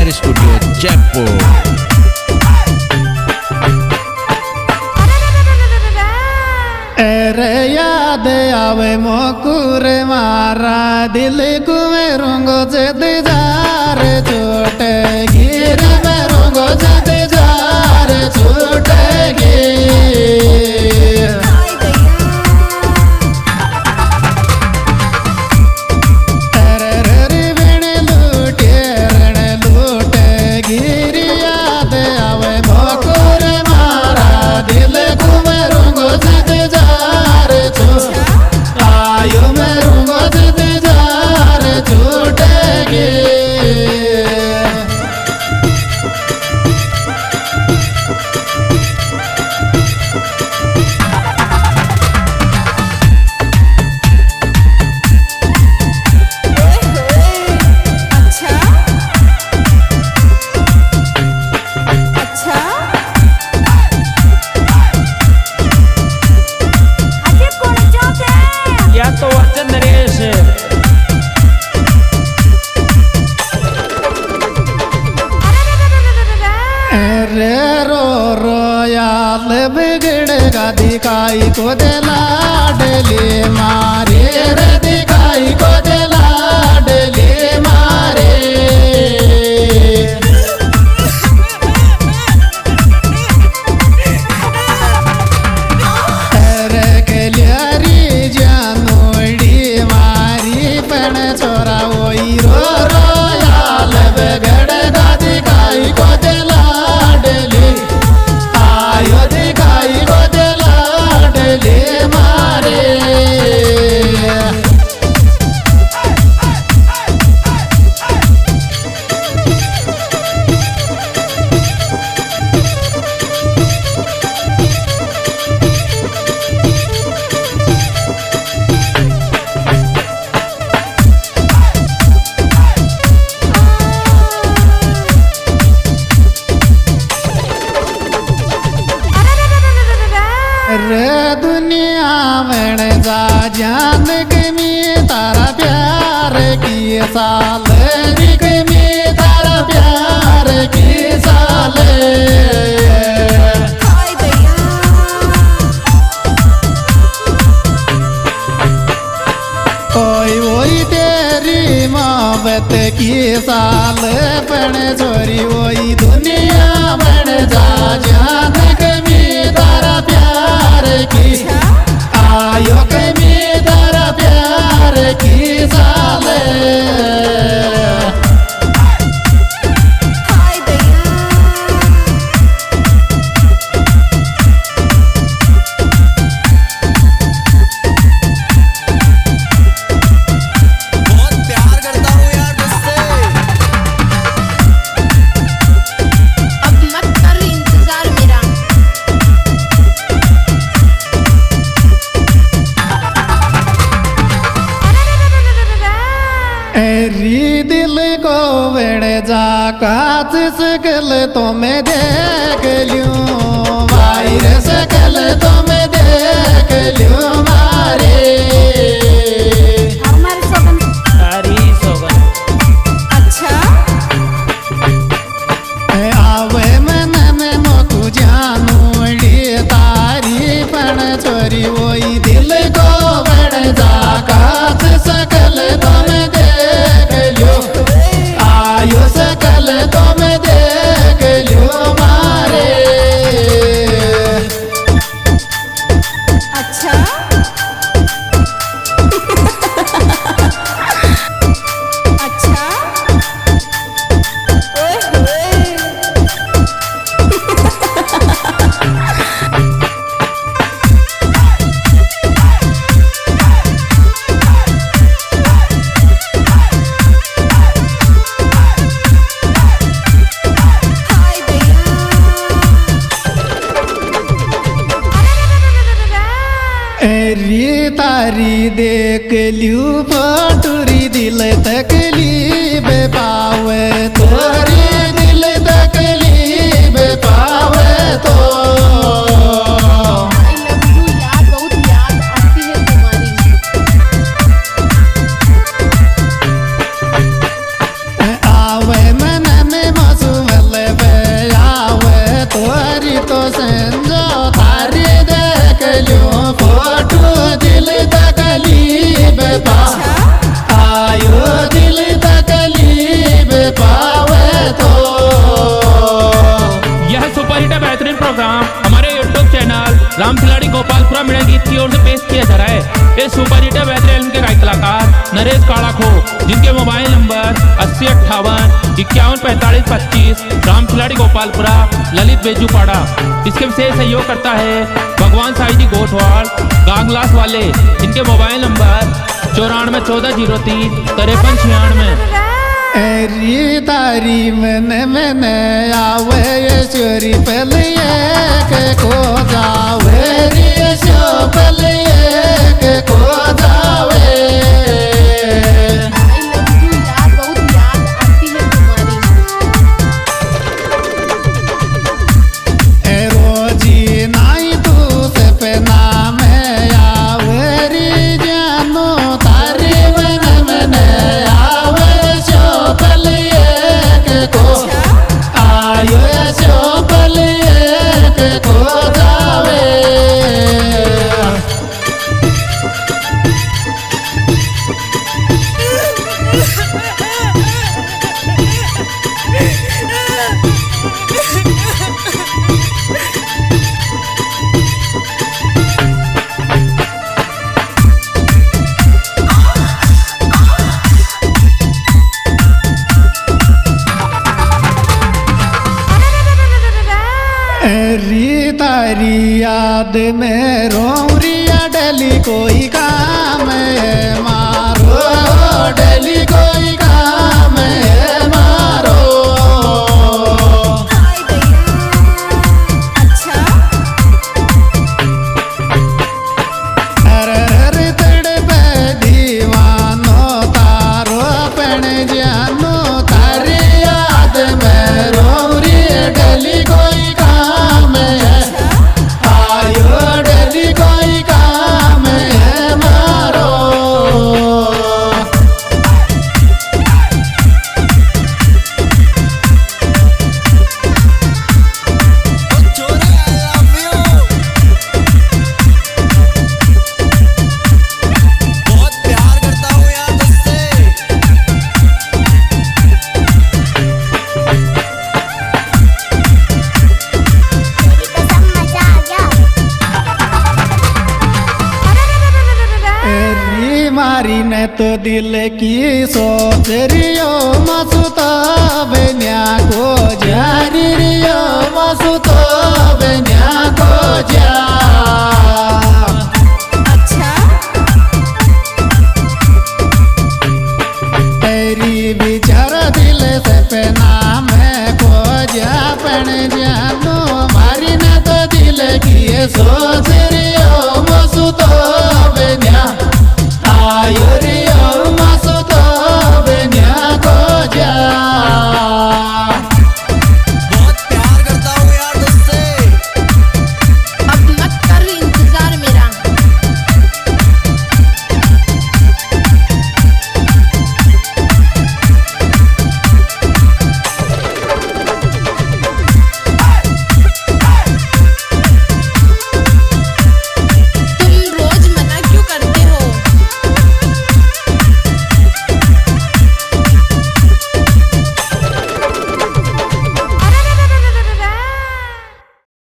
Fire studio Jaipur. अरे याद आवे मोकुर मारा दिल को मेरूंगो जद जार छूटेगी रे मेरूंगो जद जार छूटेगी। बिगड़ेगा दिखाई को दे लाडली मारे रे दिखाई को दे लाडली मारे। अरे कलियारी जानोड़ी मारी पण छोरा वही रो रो याल बिगड़ेगा दिखाई को दे लाडली आयो दिखाई को दे लाडली मारे। रे दुनिया में जा जान कमी तारा प्यार की साल कमी तारा प्यार की साल। कोई वही तेरी मोहब्बत की साल पण छोरी वही दुनिया में जा जान कमी तारा प्यार की आयो कमी तारा प्यार की साल। री दिल को वेड़ जा काच सकल तो मैं देख लूं वायर सकल तो मैं देख लूं मारे। अच्छा आवे मन में मोकू जानूड़ी तारी पण छोरी वही दिल को वेड़ जा काच सकल तो मैं आयो सकल तो मैं देख लूं मारे। अच्छा अच्छा ओए होए री तारी देख लू पटुरी दिल तकलीफ पावे तोरी दिल तकलीफ पावे तो। बहुत याद आती है तुम्हारी। आवे मन में राम खिलाड़ी गोपालपुरा मीडिया गीत की ओर से पेश किया जा रहा है। इस सुपर हिट वेदर फिल्म के गायक कलाकार नरेश काड़ा खो, जिनके मोबाइल नंबर 8058514525, राम खिलाड़ी गोपालपुरा, ललित बेजूपाड़ा। इसके विशेष सहयोग करता है भगवान साई जी गोठवाड़ गांगलास वाले, इनके मोबाइल नंबर 941403 5396। री तारी मैंने आवे ईश्वरी पलिए के को जावे री शो पलिए के को जावे। I love you यार, बहुत याद आती है तुम्हारी। रोजी नाई तू से पे नाम आवे री जानो तारी मैंने आवे शो पलिए के को आयो शो पलिए के को जावे। री तारी याद में रोरिया डली कोई काम है मारो, डली कोई काम है मारो। अच्छा हर तड़पे दीवानो तारो पण जानो तारी याद में रोरी डली कोई काम है, आयो डली कोई काम है मारो। बहुत प्यार करता हूँ यार तुझसे। री मारी ने तो दिल की सोच रियो मसुता बन्या को जारी रियो मसुता बन्या को जा। अच्छा तेरी बिचार दिल से पे नाम है को जा पण जानो मारी ने तो दिल की सोच रियो मसुता बन्या आयो